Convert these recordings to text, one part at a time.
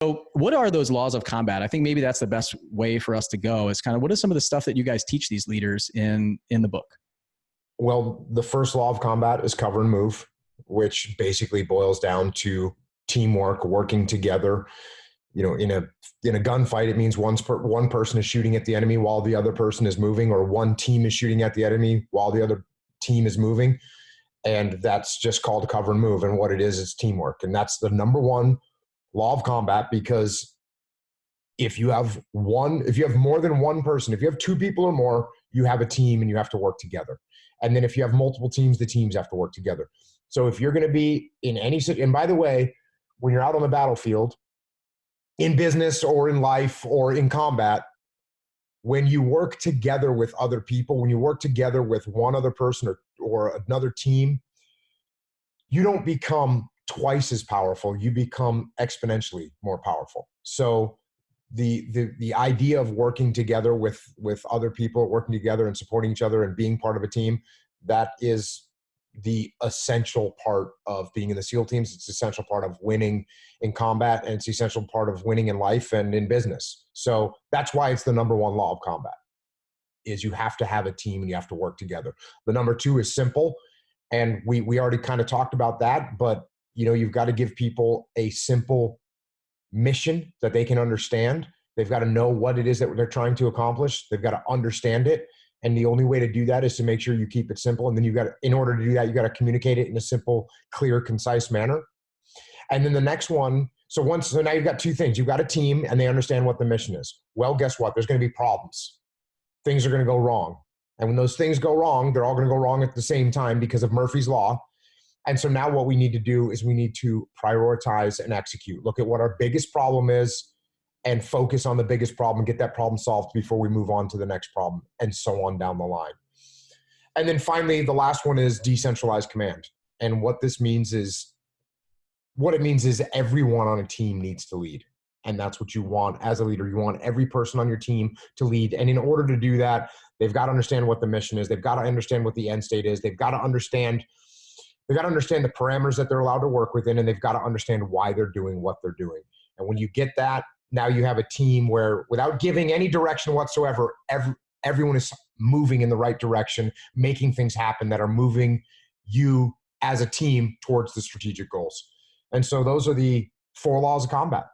So what are those laws of combat? I think maybe that's the best way for us to go, is kind of what is some of the stuff that you guys teach these leaders in the book? Well, the first law of combat is cover and move, which basically boils down to teamwork, working together. You know, in a gunfight, it means one person is shooting at the enemy while the other person is moving, or one team is shooting at the enemy while the other team is moving. And that's just called cover and move. And what it is teamwork. And that's the number one law of combat, because if you have more than one person, if you have two people or more, you have a team and you have to work together. And then if you have multiple teams, the teams have to work together. So if you're going to be in any, and by the way, when you're out on the battlefield, in business or in life or in combat, when you work together with other people, when you work together with one other person or another team, you don't become twice as powerful, you become exponentially more powerful. So the idea of working together with other people, working together and supporting each other and being part of a team, that is the essential part of being in the SEAL teams. It's an essential part of winning in combat, and it's an essential part of winning in life and in business. So that's why it's the number one law of combat, is you have to have a team and you have to work together. The number two is simple. And we already kind of talked about that, but you've got to give people a simple mission that they can understand. They've got to know what it is that they're trying to accomplish. They've got to understand it. And the only way to do that is to make sure you keep it simple. And then in order to do that, you got to communicate it in a simple, clear, concise manner. And then the next one, so now you've got two things. You've got a team and they understand what the mission is. Well, guess what? There's going to be problems. Things are going to go wrong. And when those things go wrong, they're all going to go wrong at the same time because of Murphy's Law. And so now what we need to do is we need to prioritize and execute. Look at what our biggest problem is and focus on the biggest problem, get that problem solved before we move on to the next problem, and so on down the line. And then finally, the last one is decentralized command. And what it means is everyone on a team needs to lead. And that's what you want as a leader. You want every person on your team to lead. And in order to do that, they've got to understand what the mission is. They've got to understand what the end state is. They've got to understand the parameters that they're allowed to work within, and they've got to understand why they're doing what they're doing. And when you get that, now you have a team where, without giving any direction whatsoever, everyone is moving in the right direction, making things happen that are moving you as a team towards the strategic goals. And so those are the 4 laws of combat.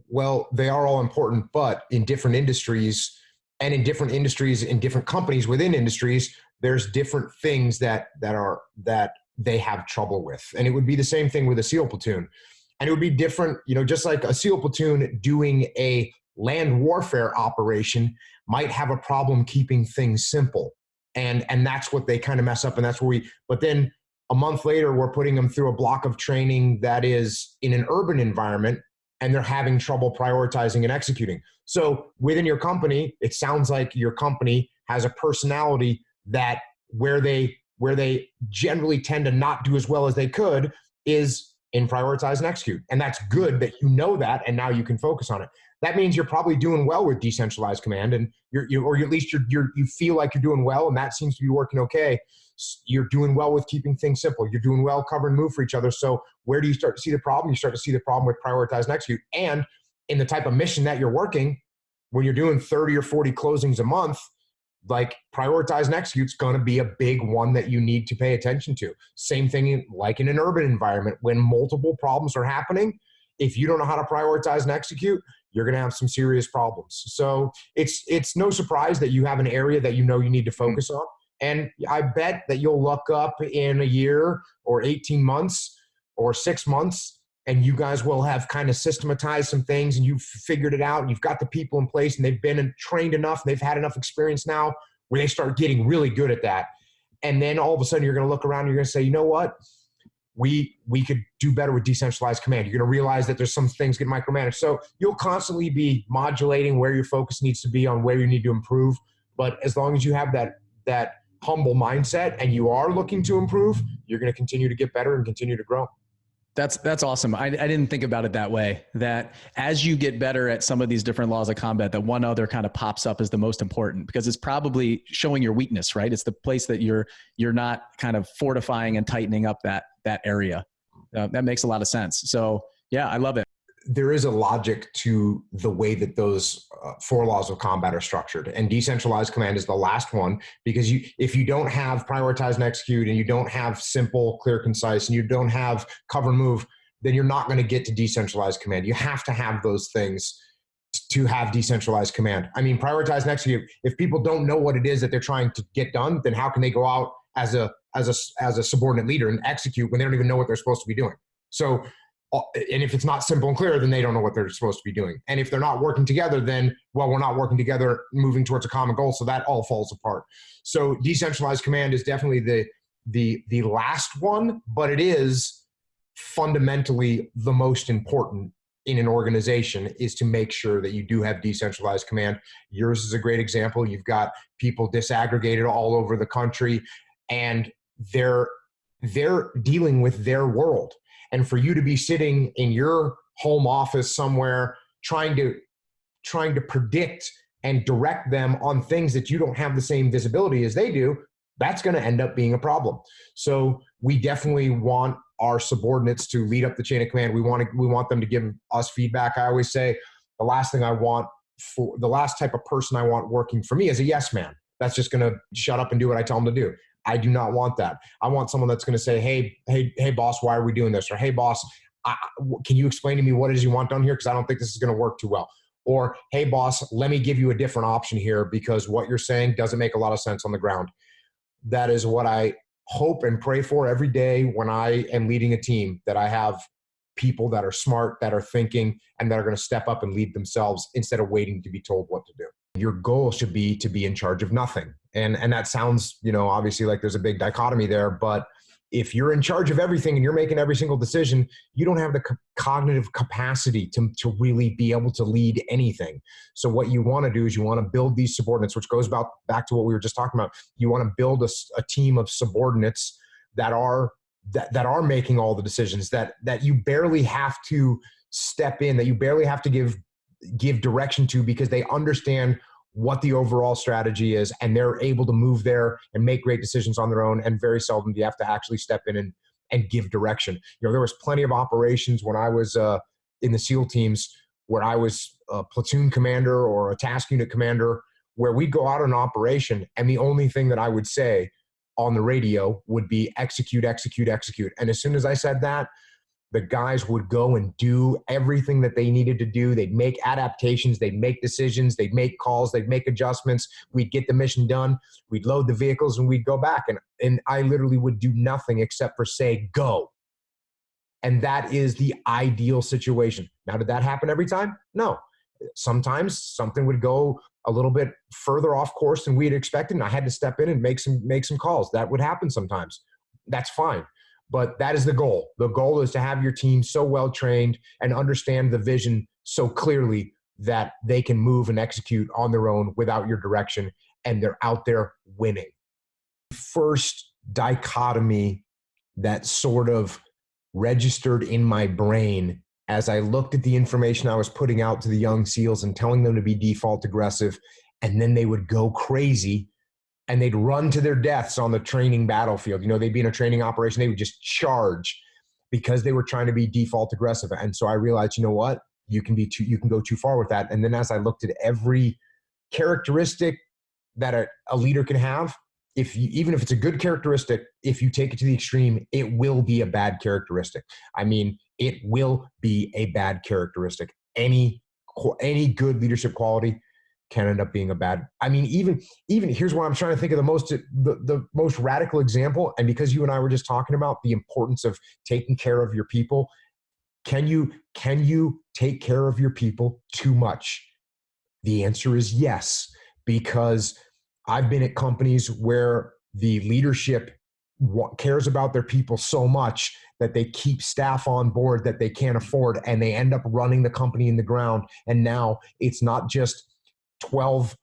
Well, they are all important, but in different industries and in different companies within industries, there's different things that they have trouble with. And it would be the same thing with a SEAL platoon. And it would be different, just like a SEAL platoon doing a land warfare operation might have a problem keeping things simple. And that's what they kind of mess up. And that's where but then a month later, we're putting them through a block of training that is in an urban environment, and they're having trouble prioritizing and executing. So within your company, it sounds like your company has a personality that where they generally tend to not do as well as they could is in prioritize and execute. And that's good that you know that, and now you can focus on it. That means you're probably doing well with decentralized command, and or at least you feel like you're doing well, and that seems to be working okay. You're doing well with keeping things simple. You're doing well cover and move for each other. So where do you start to see the problem? You start to see the problem with prioritize and execute. And in the type of mission that you're working, when you're doing 30 or 40 closings a month, like prioritize and execute is going to be a big one that you need to pay attention to. Same thing like in an urban environment, when multiple problems are happening, if you don't know how to prioritize and execute, you're going to have some serious problems. So it's no surprise that you have an area that you need to focus on. And I bet that you'll look up in a year or 18 months or 6 months, and you guys will have kind of systematized some things, and you've figured it out, and you've got the people in place, and they've been trained enough, and they've had enough experience now where they start getting really good at that. And then all of a sudden you're going to look around and you're going to say, you know what? We could do better with decentralized command. You're going to realize that there's some things get micromanaged. So you'll constantly be modulating where your focus needs to be on where you need to improve. But as long as you have that humble mindset and you are looking to improve, you're going to continue to get better and continue to grow. That's awesome. I didn't think about it that way, that as you get better at some of these different laws of combat, that one other kind of pops up as the most important, because it's probably showing your weakness, right? It's the place that you're not kind of fortifying and tightening up that area. That makes a lot of sense. So yeah, I love it. there is a logic to the way that those 4 laws of combat are structured. And decentralized command is the last one, because if you don't have prioritize and execute, and you don't have simple, clear, concise, and you don't have cover and move, then you're not going to get to decentralized command. You have to have those things to have decentralized command. I mean, prioritize and execute. If people don't know what it is that they're trying to get done, then how can they go out as a subordinate leader and execute when they don't even know what they're supposed to be doing? So, and if it's not simple and clear, then they don't know what they're supposed to be doing. And if they're not working together, then, well, we're not working together, moving towards a common goal. So that all falls apart. So decentralized command is definitely the last one, but it is fundamentally the most important in an organization, is to make sure that you do have decentralized command. Yours is a great example. You've got people disaggregated all over the country, and they're dealing with their world. And for you to be sitting in your home office somewhere trying to predict and direct them on things that you don't have the same visibility as they do, that's going to end up being a problem. So we definitely want our subordinates to lead up the chain of command. We want them to give us feedback. I always say the last type of person I want working for me is a yes man. That's just going to shut up and do what I tell them to do. I do not want that. I want someone that's going to say, hey, boss, why are we doing this? Or, hey, boss, can you explain to me what it is you want done here? Because I don't think this is going to work too well. Or, hey, boss, let me give you a different option here because what you're saying doesn't make a lot of sense on the ground. That is what I hope and pray for every day when I am leading a team, that I have people that are smart, that are thinking, and that are going to step up and lead themselves instead of waiting to be told what to do. Your goal should be to be in charge of nothing. And that sounds, obviously like there's a big dichotomy there, but if you're in charge of everything and you're making every single decision, you don't have the cognitive capacity to really be able to lead anything. So what you want to do is you want to build these subordinates, which goes back to what we were just talking about. You want to build a team of subordinates that are making all the decisions, that you barely have to step in, that you barely have to give direction to, because they understand what the overall strategy is, and they're able to move there and make great decisions on their own. And very seldom do you have to actually step in and give direction. There was plenty of operations when I was in the SEAL teams where I was a platoon commander or a task unit commander, where we'd go out on an operation, and the only thing that I would say on the radio would be execute, execute, execute. And as soon as I said that, the guys would go and do everything that they needed to do. They'd make adaptations, they'd make decisions, they'd make calls, they'd make adjustments. We'd get the mission done, we'd load the vehicles, and we'd go back. And I literally would do nothing except for say, go. And that is the ideal situation. Now, did that happen every time? No. Sometimes something would go a little bit further off course than we had expected, and I had to step in and make some calls. That would happen sometimes. That's fine. But that is the goal. The goal is to have your team so well trained and understand the vision so clearly that they can move and execute on their own without your direction, and they're out there winning. First dichotomy that sort of registered in my brain as I looked at the information I was putting out to the young SEALs and telling them to be default aggressive, and then they would go crazy and they'd run to their deaths on the training battlefield. They'd be in a training operation. They would just charge because they were trying to be default aggressive. And so I realized, you know what? You can go too far with that. And then as I looked at every characteristic that a leader can have, even if it's a good characteristic, if you take it to the extreme, it will be a bad characteristic. I mean, it will be a bad characteristic. Any good leadership quality can end up being a bad. I mean, even here's what I'm trying to think of the most radical example. And because you and I were just talking about the importance of taking care of your people, can you take care of your people too much? The answer is yes, because I've been at companies where the leadership cares about their people so much that they keep staff on board that they can't afford, and they end up running the company in the ground. And now it's not just 12,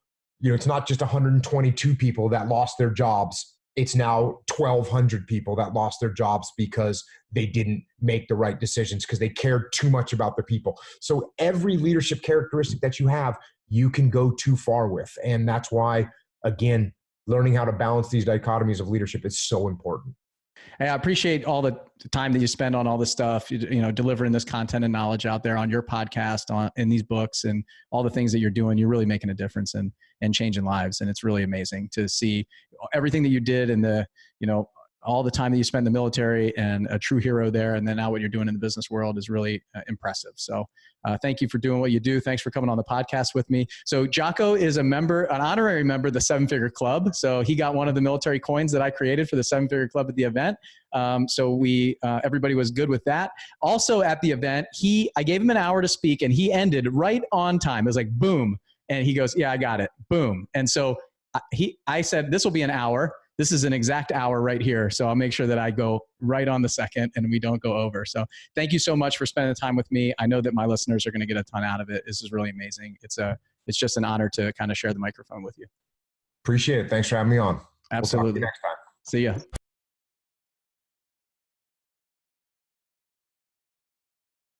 it's not just 122 people that lost their jobs. It's now 1,200 people that lost their jobs because they didn't make the right decisions, because they cared too much about their people. So every leadership characteristic that you have, you can go too far with. And that's why, again, learning how to balance these dichotomies of leadership is so important. Hey, I appreciate all the time that you spend on all this stuff, delivering this content and knowledge out there on your podcast, in these books, and all the things that you're doing. You're really making a difference and changing lives. And it's really amazing to see everything that you did and all the time that you spent in the military, and a true hero there. And then now what you're doing in the business world is really impressive. So thank you for doing what you do. Thanks for coming on the podcast with me. So Jocko is an honorary member of the 7-Figure Club. So he got one of the military coins that I created for the 7-Figure Club at the event. So everybody was good with that. Also at the event, I gave him an hour to speak, and he ended right on time. It was like, boom. And he goes, yeah, I got it. Boom. And so I said, this will be an hour. This is an exact hour right here. So I'll make sure that I go right on the second and we don't go over. So thank you so much for spending the time with me. I know that my listeners are going to get a ton out of it. This is really amazing. It's just an honor to kind of share the microphone with you. Appreciate it. Thanks for having me on. Absolutely. We'll talk to you next time. See ya.